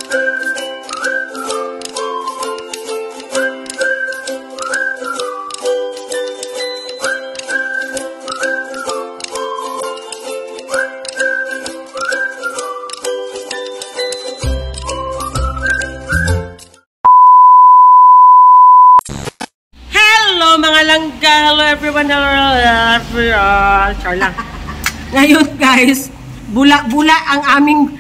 Hello everyone, char lang. Ngayon guys, bula-bula ang aming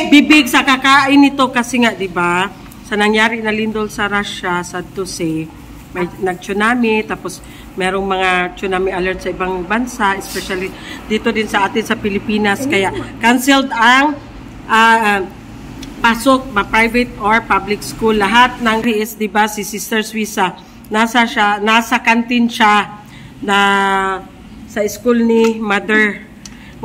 bibig sa kakain nito kasi nga 'di ba? Sa nangyari na lindol sa Russia, sad to say, may nag-tsunami tapos merong mga tsunami alert sa ibang bansa, especially dito din sa atin sa Pilipinas, kaya canceled ang pasok, private or public school. Lahat ng is 'di ba si Sister Suiza nasa canteen siya na sa school ni mother.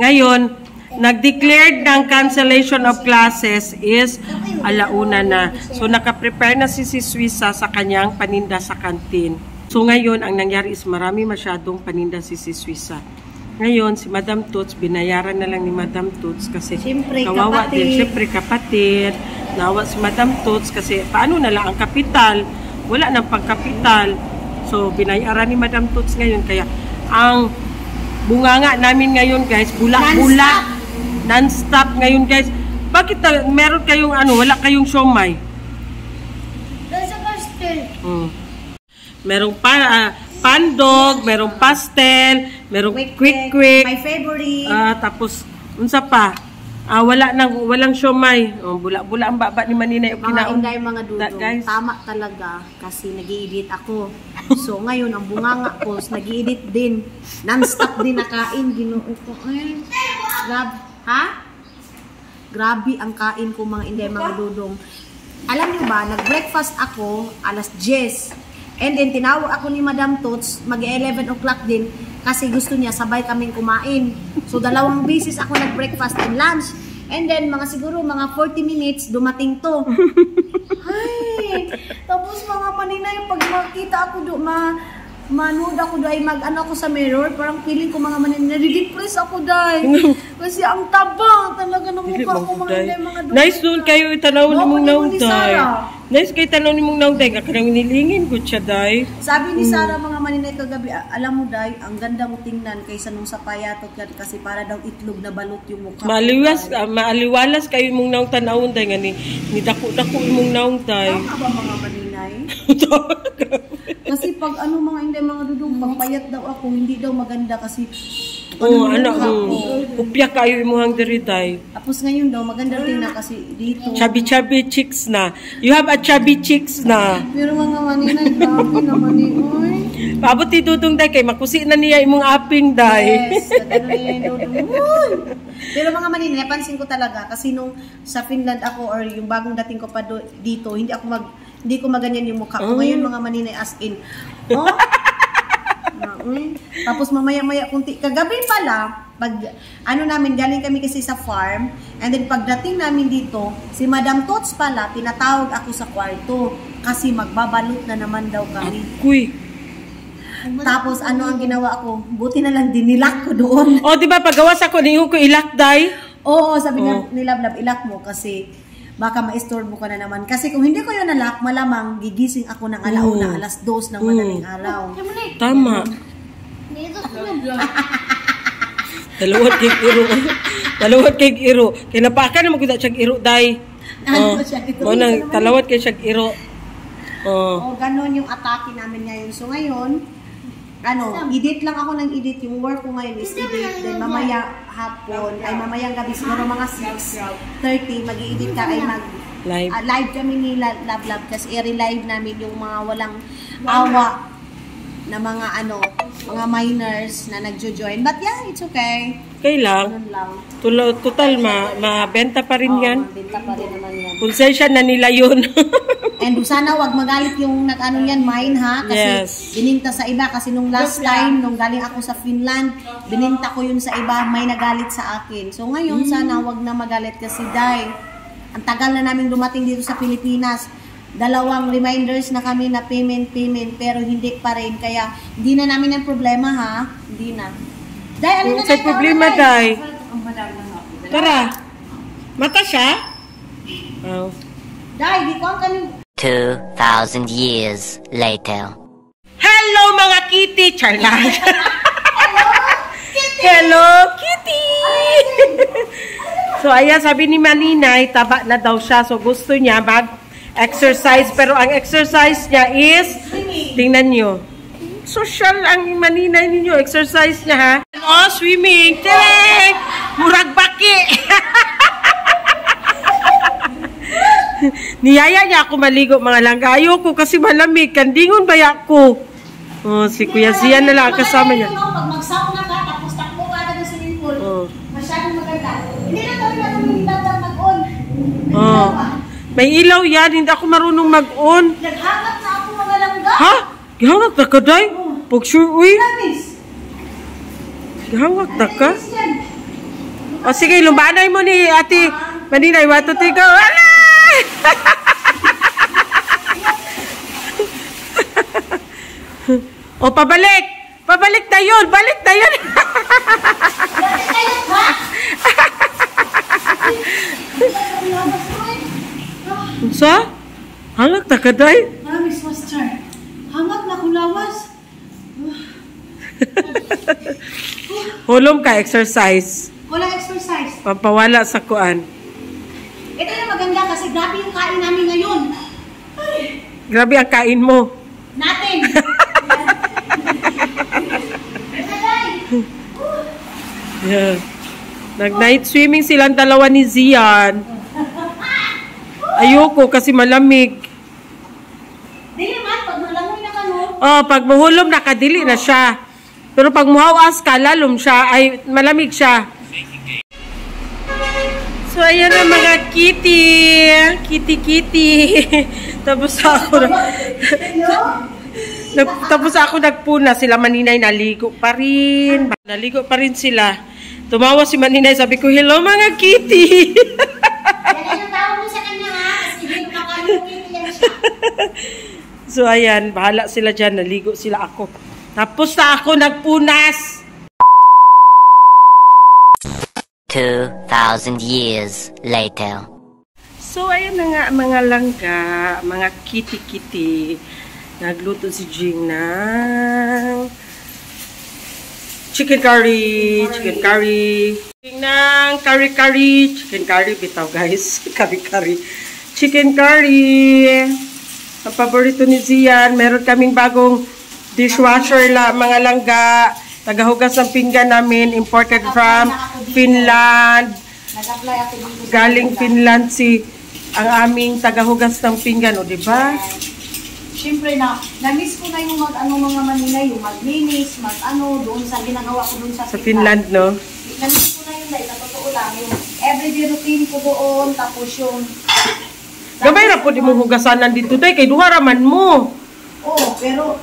Ngayon, nag-declared ng cancellation of classes is alauna na. So, naka-prepare na si Suiza sa kanyang paninda sa canteen. So, ngayon, ang nangyari is marami masyadong paninda si Suiza. Ngayon, si Madam Toots, binayaran na lang ni Madam Toots kasi kawawa din. Siyempre, kapatid. Nawa si Madam Toots kasi paano na lang ang kapital? Wala nang pagkapital. So, binayaran ni Madam Toots ngayon. Kaya, ang bunganga namin ngayon, guys, bula-bula. Non-stop ngayon, guys. Bakit meron kayong wala kayong siomay? Nasa pastel. Merong pandog, merong pastel, merong quick. My favorite. Tapos, unsa pa? Walang siomay. Bula-bula ang baba ni Maninay. Mga inday, mga dudong. Tama talaga kasi nag-i-edit ako. So, ngayon, ang bunganga ko, nag-i-edit din. Non-stop din nakain. Ginoo ko. Grabe ang kain ko, mga inday, mga dudong. Alam niyo ba, nag-breakfast ako alas 10. And then, tinawag ako ni Madam Toots, mag-11 o'clock din, kasi gusto niya sabay kaming kumain. So, 2 beses ako nag-breakfast and lunch. And then, siguro, mga 40 minutes, dumating to. Ay! Tapos, mga Maninay, pag makita ako manood ako dahil ako sa mirror, parang feeling ko mga Maninay, nadidepress ako dahil. Kasi ang tabang talaga ng mukha ko, mga dudong. Nice doon kayo itanaw ni mong naunday. Nice kayo itanaw ni mong naunday. Kakarang nilingin ko siya, day. Sabi ni Sarah, mga Maninay kagabi, alam mo, day, ang ganda mo tingnan kaysa nung sa payatot kasi para daw itlog na balot yung mukha. Maaliwalas kayo mong nauntanawon, day. Ni dako-dako mong naunday. Tama ba, mga Maninay? Kasi pag mga hindi, mga dudong, pagpayat daw ako, hindi daw maganda kasi upya kayo imuhang diriday. Tapos ngayon daw, maganda tingnan kasi dito. Chubby chicks na. You have a chubby chicks na. Pero mga Maninay, grabe naman oy. Pabuti dudong day, kay makusi na niya imong aping day. Yes, niya dudong. Pero mga Maninay, napansin ko talaga, kasi nung sa Finland ako, or yung bagong dating ko pa dito, hindi ko maganyan yung mukha ko. Ngayon, mga Maninay, as in, tapos mamaya-maya kunti. Kagabi pala, namin, galing kami kasi sa farm, and then pagdating namin dito, si Madam Toots pala, tinatawag ako sa kwarto, kasi magbabalot na naman daw kami. Kuy. Tapos, ang ginawa ko? Buti na lang dinilak ko doon. O, diba, paggawas ako, niyo ko ilak, day? Oo, sabi ni Love, ilak mo, kasi baka ma-istorbo ka na naman. Kasi kung hindi ko yun nalak, malamang gigising ako ng alauna, alas 2 ng madaling araw. Tama. Talawat kay iro. Kinapakan naman kita siyang iro, day. Talawat kay siyang iro. Ganon yung atake namin ngayon. So ngayon, edit lang ako ng edit. Yung work ko ngayon is edit. Then mamaya hapon, mamayang gabi, siguro mga 6:30, mag-i-edit ka, live kami ni Love, kasi i-relive namin yung mga walang awa na mga minors na nagjo-join. But yeah, it's okay. Okay lang. Total, mabenta pa rin yan. Mabenta pa rin naman yan. Konsensya na nila yun. And sana wag magalit yung yan, mine ha. Kasi bininta sa iba. Kasi nung last time, nung galing ako sa Finland, bininta ko yun sa iba, may nagalit sa akin. So ngayon, sana wag na magalit kasi dahil ang tagal na namin dumating dito sa Pilipinas. 2 reminders na kami na payment, pero hindi pa rin. Kaya hindi na namin ang problema ha. Hindi na. Day, sa problema, day. Tara. Mata siya? Oh. Dai, di ko ang kanin. 2,000 years later. Hello mga kitty! Charlotte! Kitty! Hello, kitty! So, ayan, sabi ni Maninay, taba na daw siya. So, gusto niya mag-exercise. Pero ang exercise niya is, tingnan nyo. Social ang Maninay ninyo. Exercise niya, ha? Oh, swimming! Tirek! Murag baki! Niyaya niya ako maligo, mga langga. Ayoko kasi malamig. Kandingon ba ko? Oh, si Kuya Zian na lang ang kasama niya. Pag mag-sauna ka, tapos takbo ka na sa swimming pool, Oh. masyadong maganda. Hindi na kami natong mag-on. Oh. May ilaw yan. Hindi ako marunong mag-on. Naghangat na ako mga langga. Ha? Gihawak na ka, day? Pag sure, uy. Promise. Gihawak na ka? Promise yan. O sige, lumbanay mo ni Ate Maninay. 1, 2, 3, go. Wala! O, pabalik! Pabalik na yun! Balik na yun! Bakit kayo ba? Sa? Halak na ka, day? Promise, Master. Hangat na akong lawas. Hulom ka, exercise. Walang exercise. Pampawala sa kuan. Ito yung maganda kasi grabe yung kain namin ngayon. Grabe ang kain mo. Natin. Yeah. Nag-night swimming silang dalawa ni Zian. Ayoko kasi malamig. Dili man, pag malangoy na ka no. Oh, pag mahulom nakadili na siya. Pero pag muhawas ka, lalom siya, ay malamig siya. So, ayan na mga kitty. Kitty. Tapos ako tapos ako nagpuna. Sila Maninay naligo pa rin. Naligo pa rin sila. Tumawa si Maninay. Sabi ko, hello mga kitty. Yan yung tawag mo sa kanya ha. Kasi hindi mo makalimutin yan siya. So, ayan. Bahala sila dyan. Naligo sila ako. Tapos na ako nagpunas. 2,000 years later. So, ayan na nga mga langga, mga kitty. Nagluto si Jing ng chicken curry. Jing ng curry. Chicken curry, bitaw guys. Curry. Chicken curry. Ang paborito ni Zian. Meron kaming bagong dishwasher mga langga. Tagahugas ng pinggan namin. Imported from Finland. Nag-apply ako dito. Galing Finland ang aming tagahugas ng pinggan, o diba? Siyempre na-miss ko na yung mga Manila, yung maglinis, doon sa ginagawa ko doon sa Finland, no? Na-miss ko na yun dahil, totoo lang, yung everyday routine ko doon, tapos yung... Gabay na po di mo hugasanan dito, day, kay duha raman mo. Oo, pero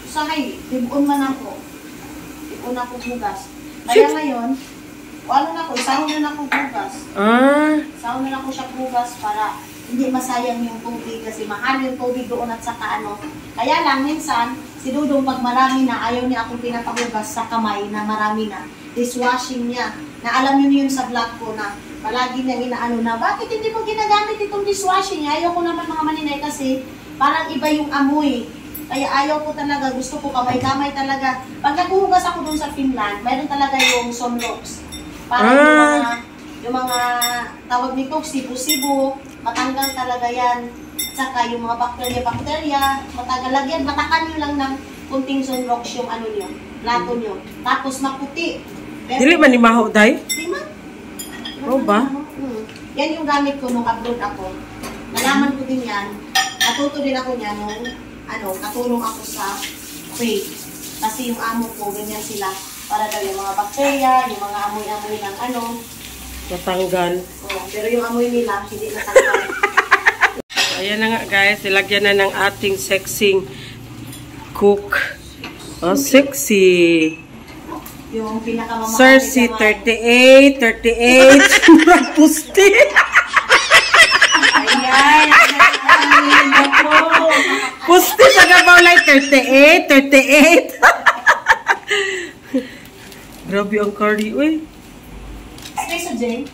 sahay, tibon man ako. Tibon ako hugas. Kaya ngayon, isahon na ako hugas. Isahon na ako siya hugas para hindi masayang yung tubig kasi mahal yung tubig doon at saka Kaya lang, minsan, si Dudong pag marami na, ayaw niya akong pinapahugas sa kamay na marami na. Dishwashing niya. Na alam niyo yun sa vlog ko na palagi niya inaano na, bakit hindi mo ginagamit itong dishwashing? Ayaw ko naman mga Maninay kasi parang iba yung amoy. Kaya ayaw ko talaga, gusto ko kamay-kamay talaga. Pag naghuhugas ako doon sa Finland, mayroon talaga yung sunlocks. Para yung mga tawag nito, sibo-sibo, matanggal talaga yan. At saka yung mga bakterya, matagal lagyan, matakan nyo lang ng kunting sunlocks yung nyo, plato nyo. Tapos maputi. Dili man ni maho, day? Di man. Oo ba? Yan yung gamit ko nung abroad ako. Nalaman ko din yan. Natuto din ako niya nung katulong ako sa Kuwait. Kasi yung amo ko, ganyan sila. Para daw yung mga bakterya, yung mga amoy-amoy ng Natanggal. pero yung amoy nila, hindi natanggal. Ayan na nga guys, ilagyan na ng ating sexing cook. Oh, sexy. Yung pinakamamahal. Cersei, 38. Murang pusti. Ayan. Pusti sa gabaw like 38. Grabe ang curry, uy. Peso, Jane?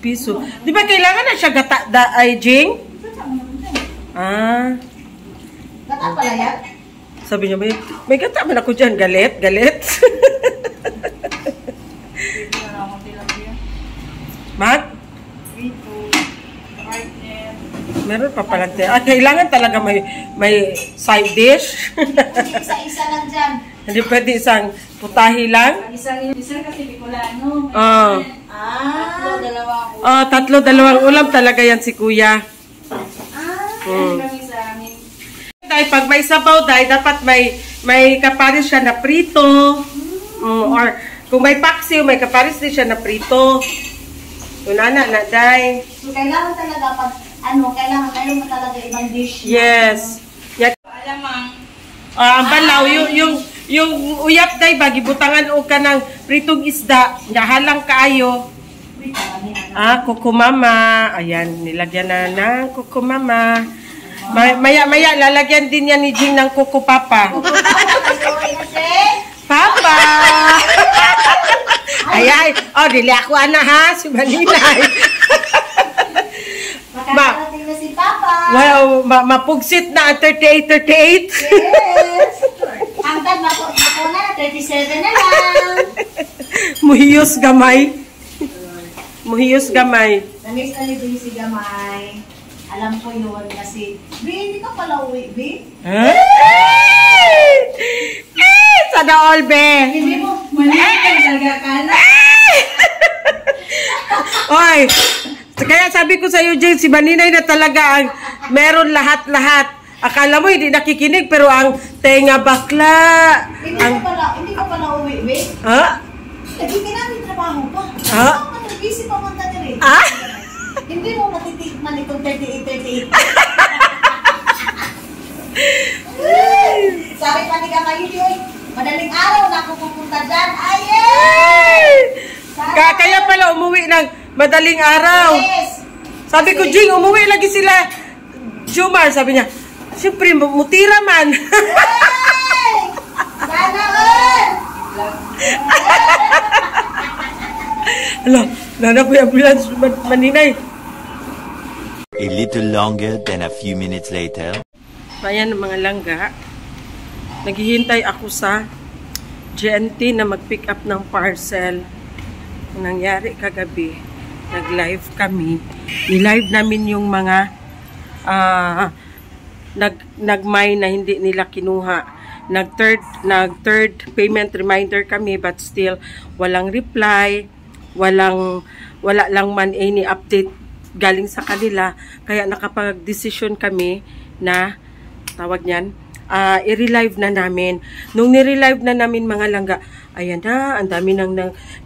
piso. Di ba kailangan na siya gata ay Jing? Ah. Gata pala yan? Sabi niya, may gata man ako dyan. Galit, galit. Mag? Meron pa pala. Kailangan talaga may side dish. Isa-isa lang dyan. Hindi pwede isang putahi lang. Isa kasi Bicolano. Ah. Tatlo, dalawang ulam talaga yan si Kuya. Kami sa amin. Dahil pag may sabaw, dahil dapat may kaparis siya na prito. Or kung may paksiw, may kaparis din siya na prito. Unana na, dahil. So, kailangan talaga pag, kailangan mo talaga ibang dish. Yes. Alamang. Ang balaw, yung uyap dahil ba, gibutangan o ka ng pritong isda, nahalang kaayo. Kukumama. Ayan, nilagyan na ng kukumama. Maya, lalagyan din yan ni Jing ng kukupapa. Papa! Ayan. Dili ako ha, si Maninay. Makakarating na si Papa. Wow, mapugsit na 38. Yes. Hanggang ako na, 37 na lang. Muhiyos gamay. Muhiyos gamay. Namiss na ni si Gamay. Alam ko yun kasi, hindi ka pala uwi, Bi? Sana all, be. Hindi mo, Talaga ka na. Oy, kaya sabi ko sa iyo, Jane, si Maninay na talaga ang meron lahat-lahat. Akala mo hindi nakikinig, pero ang tenga bakla. Hindi ka pala uwi, Bi? Ha? Hindi namin trabaho pa. Ha? Busy pa man ka na rin. Hindi mo matitikman itong 38. Sabi pa ni Gamay, madaling araw na ako pupunta dyan. Kaya pala umuwi ng madaling araw. Yes. Sabi ko, Jing, umuwi lagi sila. Jumar, sabi niya, siyempre, mutira man. Sana all! Ala, nana ko yung ambulance, Maninay. A little longer than a few minutes later. Ayan mga langga. Naghihintay ako sa GNT na mag-pick up ng parcel. Ang nangyari kagabi, nag-live kami. I-live namin yung mga nag-mine na hindi nila kinuha. Nag-third payment reminder kami but still walang reply. Wala lang man any update galing sa kanila. Kaya nakapag-desisyon kami na tawag niyan, i-relive na namin. Nung ni-relive na namin mga langga, ayan na, ang dami nang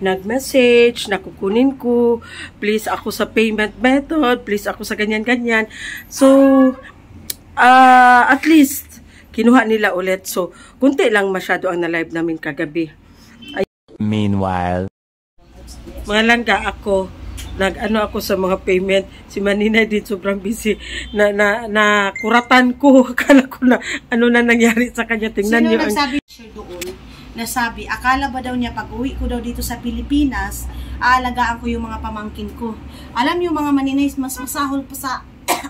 nag-message, nakukunin ko, please ako sa payment method, please ako sa ganyan-ganyan. So, at least, kinuha nila ulit. So, kunti lang masyado ang na-live namin kagabi. Meanwhile, mga langga, nag-ano ako sa mga payment. Si Maninay din sobrang busy. Na kuratan ko. Akala ko na ano na nangyari sa kanya. Tingnan niyo. Sino nagsabi siya doon? Nasabi, akala ba daw niya pag uwi ko daw dito sa Pilipinas, aalagaan ko yung mga pamangkin ko. Alam niyo mga Maninay, mas masahol pa sa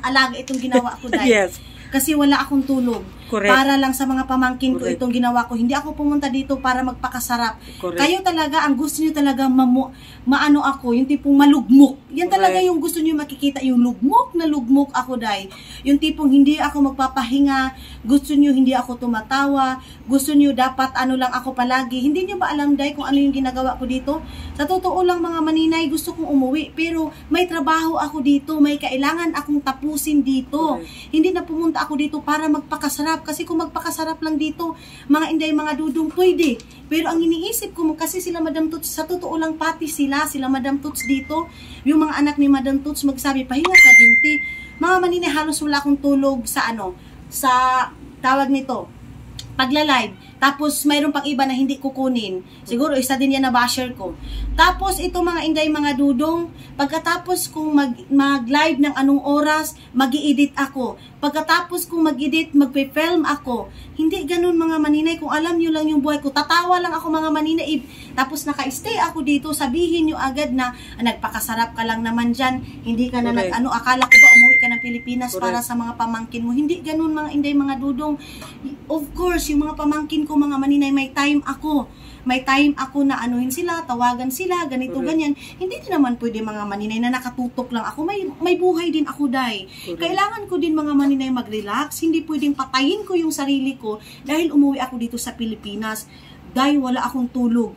alaga itong ginawa ko dahil. Yes. Kasi wala akong tulog. Correct. Para lang sa mga pamangkin Correct. ko itong ginawa ko. Hindi ako pumunta dito para magpakasarap. Correct. Kayo talaga, ang gusto niyo talaga maano ako, yung tipong malugmok. Yan talaga Correct. yung gusto niyo makikita, yung lugmok na lugmok ako dahil. Yung tipong hindi ako magpapahinga, gusto niyo hindi ako tumatawa, gusto niyo dapat ano lang ako palagi. Hindi niyo ba alam dahil kung ano yung ginagawa ko dito? Sa totoo lang mga Maninay, gusto kong umuwi, pero may trabaho ako dito, may kailangan akong tapusin dito. Correct. Hindi na pumunta ako dito para magpakasarap. Kasi kung magpakasarap lang dito, mga inday, mga dudong, pwede. Pero ang iniisip ko, kasi sila Madam Toots, sa totoo lang pati sila Madam Toots dito, yung mga anak ni Madam Toots magsabi, pahinga ka din, ti. Mga Maninay, halos wala akong tulog sa sa tawag nito, pagla-live. Tapos mayroon pang iba na hindi kukunin. Siguro isa din yan na basher ko. Tapos ito mga inday, mga dudong, pagkatapos kong mag-live ng anong oras, mag-i-edit ako. Pagkatapos kong mag-edit, magpe-film ako. Hindi ganun mga maninay. Kung alam nyo lang yung buhay ko, tatawa lang ako mga maninay. Tapos naka-stay ako dito, sabihin nyo agad na nagpakasarap ka lang naman dyan. Hindi ka na nag-ano, akala ko ba umuwi ka ng Pilipinas para sa mga pamangkin mo. Hindi ganun mga inday, mga dudong. Of course, yung mga pamangkin ko mga maninay, may time ako. May time ako na anuhin sila, tawagan sila, ganito, ganyan. Hindi din naman pwede mga maninay na nakatutok lang ako. May buhay din ako, day. Kailangan ko din mga maninay mag-relax. Hindi pwedeng patayin ko yung sarili ko dahil umuwi ako dito sa Pilipinas. Dahil wala akong tulog.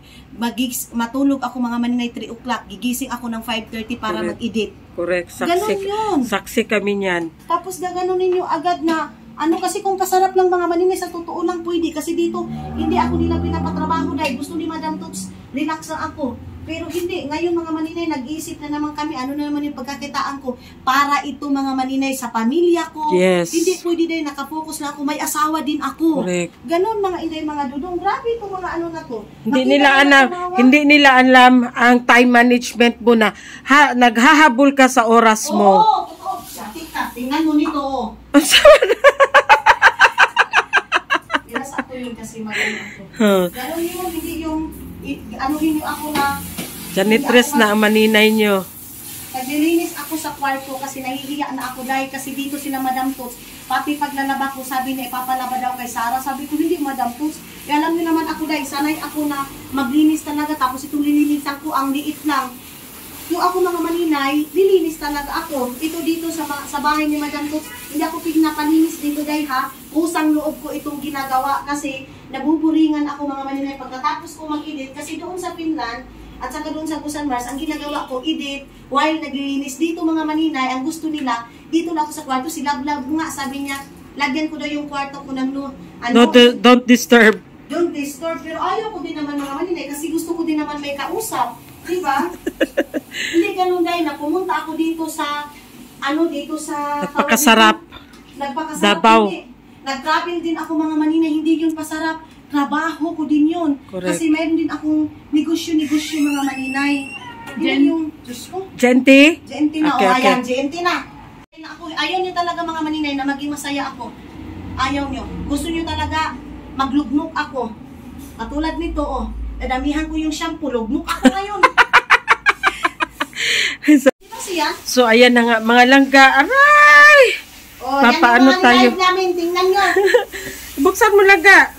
Matulog ako mga maninay 3 o'clock. Gigising ako ng 5:30 para mag-edit. Correct. Ganun yun. Saksi kami niyan. Tapos gaganon ninyo agad na kasi kung pasarap lang mga maninay, sa totoo lang pwede. Kasi dito, hindi ako nila pinapatrabaho dahil gusto ni Madam Tots, relax lang ako. Pero hindi, ngayon mga maninay, nag-iisip na naman kami, ano na naman yung pagkakitaan ko para ito mga maninay sa pamilya ko. Yes. Hindi pwede dahil nakafocus lang ako, may asawa din ako. Correct. Ganon mga inday, mga dudong. Grabe itong mga ano na to. Hindi nila alam ang time management mo na naghahabol ka sa oras mo. Oo, totoo. Tingnan mo nito. Yes, ako yun kasi magaling ako. Ganon yun, hindi yung anuhin nyo ako na Janitress na ang maninay nyo. Naglilinis ako sa kwarto kasi nahihiya na ako dahil kasi dito sila Madam Tots. Pati paglalaba ko, sabi niya ipapalaba daw kay Sarah. Sabi ko, hindi Madam Tots. Kaya alam niyo naman ako dahil sanay ako na maglinis talaga. Tapos itong lilinisan ko, ang liit lang. Yung ako mga maninay, lilinis talaga ako. Ito dito sa bahay ni Madam Tots, hindi ako pinapalinis dito dahil ha, kusang loob ko itong ginagawa kasi nabuburingan ako mga maninay pagkatapos ko mag-edit. Kasi doon sa Finland, at saka doon sa Busan Mars, ang ginagawa ko, edit, while naglilinis dito mga maninay, ang gusto nila, dito na ako sa kwarto, si Love nga, sabi niya, lagyan ko daw yung kwarto ko ng don't disturb. Don't disturb, pero ayaw ko din naman mga maninay, kasi gusto ko din naman may kausap, diba? Hindi ganun dahil na pumunta ako dito sa, dito sa... Nagpakasarap. Dabaw. Nag-travel din ako mga maninay, hindi yun pasarap. Trabaho ko din yun. Correct. Kasi mayroon din akong negosyo mga maninay. Yung, Diyos ko. Genti? Genti na. Okay, Ayan, Genti na. Ayaw niyo talaga mga maninay na maging masaya ako. Ayaw niyo. Gusto niyo talaga maglugmok ako. Katulad nito, nadamihan ko yung shampoo. Lugmok ako ngayon. Diba siya? So, ayan na nga. Mga langga. Aray! Papaano tayo? Namin. Tingnan nyo. Buksan mo langga.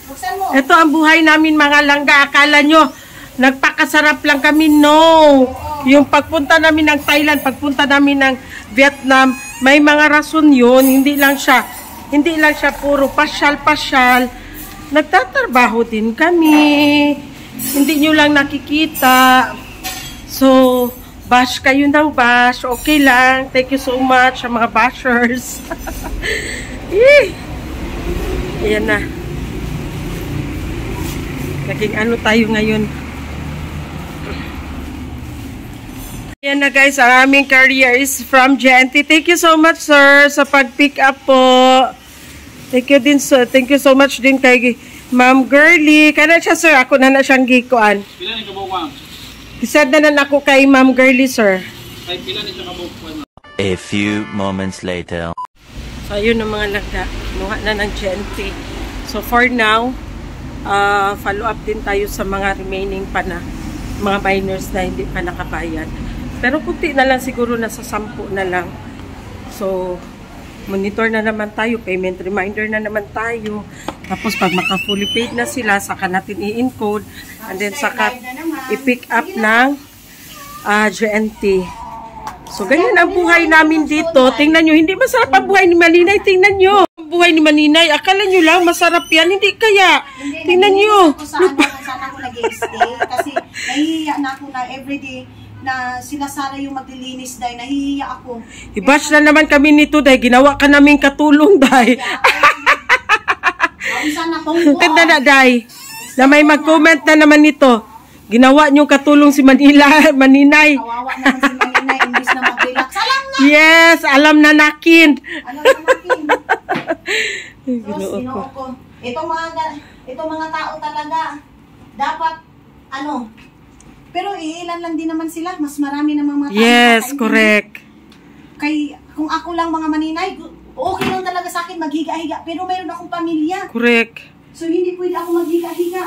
Buksan mo. Ito ang buhay namin mga langga. Akala nyo, nagpakasarap lang kami. No. Yung pagpunta namin ng Thailand, pagpunta namin ng Vietnam, may mga rason yun. Hindi lang siya puro pasyal-pasyal. Nagtatrabaho din kami. Hindi nyo lang nakikita. So, bash kayo ng bash. Okay lang. Thank you so much sa mga bashers. Ayan na. Naging ano tayo ngayon. Ayan na guys, ang aming career is from Genti. Thank you so much sir sa pag-pick up po. Thank you din sir. Thank you so much din kay Ma'am Girly. Kana siya sir, ako na siyang gikuan. Pila ni kabawang? Isad na ako kay Ma'am Girly sir. Kay pila ni siya kabawang? A few moments later. So ayun ang mga langga. Nuha na ng Genti. So for now, follow up din tayo sa mga remaining pa na mga minors na hindi pa nakabayad. Pero kunti na lang siguro, nasa 10 na lang. So, monitor na naman tayo, payment reminder na naman tayo. Tapos pag maka-fully paid na sila, saka natin i-encode and then saka i-pick up ng GNT. So, ganyan ang buhay namin dito. Tingnan nyo, hindi masarap ang buhay ni Maninay. Tingnan nyo. Ang buhay ni Maninay, akala nyo lang masarap yan. Hindi kaya. Tingnan nyo. Saan ako nag-i-stay. Kasi nahihiya na ako na everyday na sila Sara yung maglilinis dahil nahihiya ako. I-bash na naman kami nito dahil ginawa ka namin katulong dahil. Tanda na dahil. Na may mag-comment na naman nito. Ginawa nyo katulong si Maninay. Kawawa naman si Maninay. Imbis na mag-relax. Alam na! Yes! Alam na nakin. Alam na nakin. Ginoo ko. Itong mga tao talaga, dapat, pero ilan lang din naman sila, mas marami namang mga tao. Yes, correct. Kung ako lang mga maninay, okay lang talaga sa akin maghiga-higa, pero mayroon akong pamilya. Correct. So, hindi pwede ako maghiga-higa.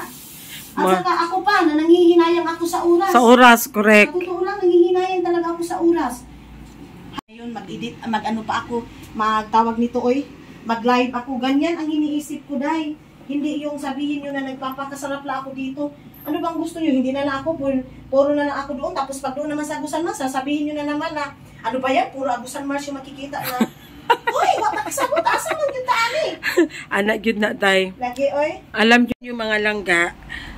At saka ako pa, na nangihinayang ako sa oras. Sa oras, correct. Sa totoo lang, nangihinayang talaga ako sa oras. Ngayon, mag-edit, pa ako, magtawag nito, mag-live ako. Ganyan ang iniisip ko, Day. Hindi yung sabihin nyo na nagpapakasarap lang ako dito. Ano bang gusto nyo? Hindi na lang ako, puro na lang ako doon. Tapos pag doon naman sa Agusan Mars, sasabihin nyo na naman na, ano ba yan? Puro Agusan Mars yung makikita na, uy, watak-sabot, asa mo yung taani? Anak yun na, Day. Lagi, Alam nyo yung mga langga,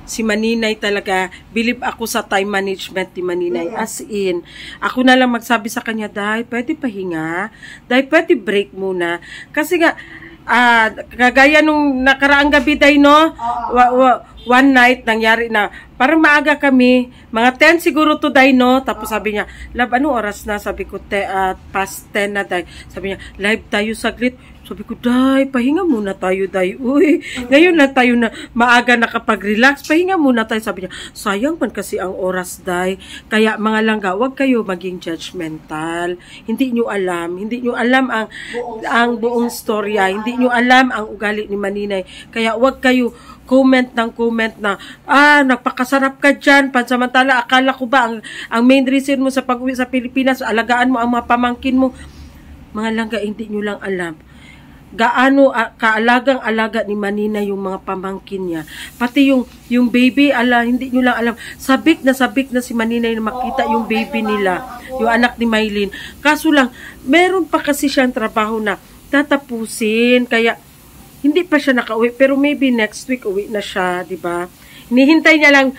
si Maninay talaga, believe ako sa time management ni Maninay. As in, ako na lang magsabi sa kanya, Day, pwede pahinga? Day, pwede break muna? Kasi nga, kagaya nung nakaraang gabi, Day, no? One night, nangyari na, parang maaga kami, mga 10 siguro to, Day, no? Tapos sabi niya, love, ano oras na? Sabi ko, past 10 na, Day. Sabi niya, live tayo saglit. Sabi ko, Day, pahinga muna tayo, Day. Uy, ngayon na tayo na maaga nakapag-relax. Pahinga muna tayo. Sabi niya, sayang man kasi ang oras, Day. Kaya mga langga, wag kayo maging judgmental. Hindi nyo alam ang buong storya. Hindi nyo alam ang ugali ni Maninay. Kaya wag kayo comment na, nagpakasarap ka dyan. Pansamantala, akala ko ba ang main reason mo sa pag-uwi sa Pilipinas, alagaan mo ang mga pamangkin mo. Mga langga, hindi nyo lang alam gaano kaalagang-alaga ni Maninay yung mga pamangkin niya. Pati yung baby, hindi nyo lang alam. Sabik na si Maninay na makita yung baby nila, yung anak ni Mylene. Kaso lang, meron pa kasi siyang trabaho na tatapusin, kaya hindi pa siya nakauwi, pero maybe next week uwi na siya, di ba? Hinihintay niya lang,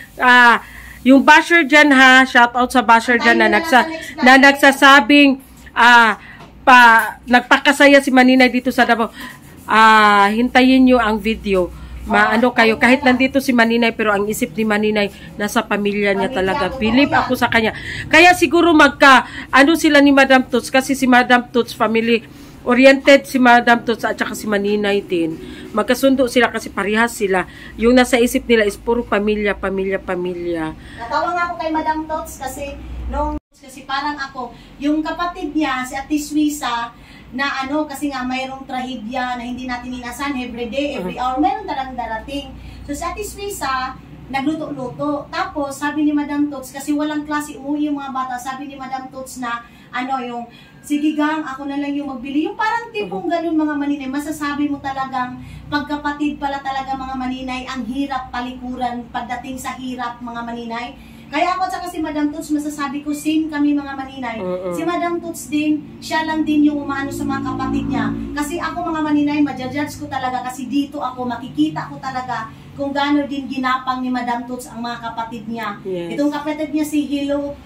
yung basher dyan ha, shout out sa basher dyan na nagsasabing, nagpakasaya si Maninay dito sa Davao. Hintayin nyo ang video. Kayo, kahit nandito si Maninay, pero ang isip ni Maninay, nasa pamilya niya talaga. Believe ako sa kanya. Kaya siguro sila ni Madam Tots, kasi si Madam Tots, family oriented si Madam Tots at saka si Maninay din. Magkasundo sila kasi parehas sila. Yung nasa isip nila is puro pamilya. Natawa nga ako kay Madam Tots kasi parang ako, yung kapatid niya, si Ate Suisa, na kasi nga mayroong trahedya na hindi natin inasan every day, every hour, mayroon talagang darating. So si Ate Suisa, nagluto-luto. Tapos, sabi ni Madam Tots, kasi walang klase umuwi yung mga bata, sabi ni Madam Tots na, yung, sige gang, ako na lang yung magbili. Yung parang tipong ganun mga Maninay, masasabi mo talagang, pagkapatid pala talaga mga Maninay, ang hirap palikuran pagdating sa hirap mga Maninay. Kaya ako at saka si Madam Tots, masasabi ko, same kami mga Maninay. Si Madam Tots din, siya lang din yung umano sa mga kapatid niya. Kasi ako mga Maninay, madjudge ko talaga kasi dito ako, makikita ko talaga kung gaano din ginapang ni Madam Tots ang mga kapatid niya. Yes. Itong kapatid niya si Hilo,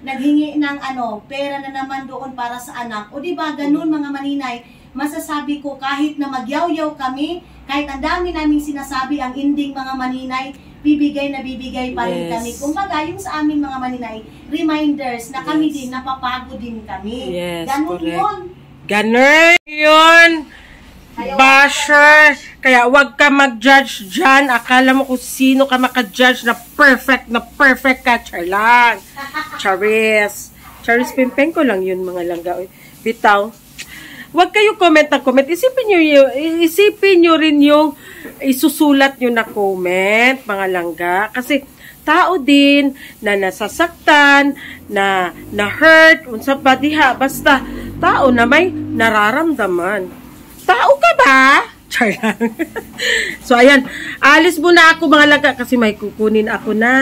naghingi ng pera na naman doon para sa anak. O diba, ganun mga Maninay, masasabi ko kahit na magyaw-yaw kami, kahit ang dami naming sinasabi, ang ending mga Maninay, bibigay pa rin kami. Kumbaga, yung sa amin mga Maninay, reminders na kami din, napapagod din kami. Yes, ganun yun. Ganun yun. Basher. Kaya wag ka mag-judge dyan. Akala mo kung sino ka maka-judge na perfect ka. Char lang. Charis Pimpeng ko lang yun mga langga. Bitaw. Wag kayo comment. Isipin nyo rin yung isusulat nyo na comment, mga langga. Kasi tao din na nasasaktan, na hurt, unsa pa diha, basta tao na may nararamdaman. Tao ka ba? Char lang. So, ayan. Alis muna ako mga langga kasi may kukunin ako na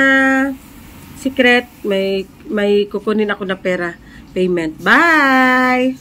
secret. May kukunin ako na pera. Payment. Bye!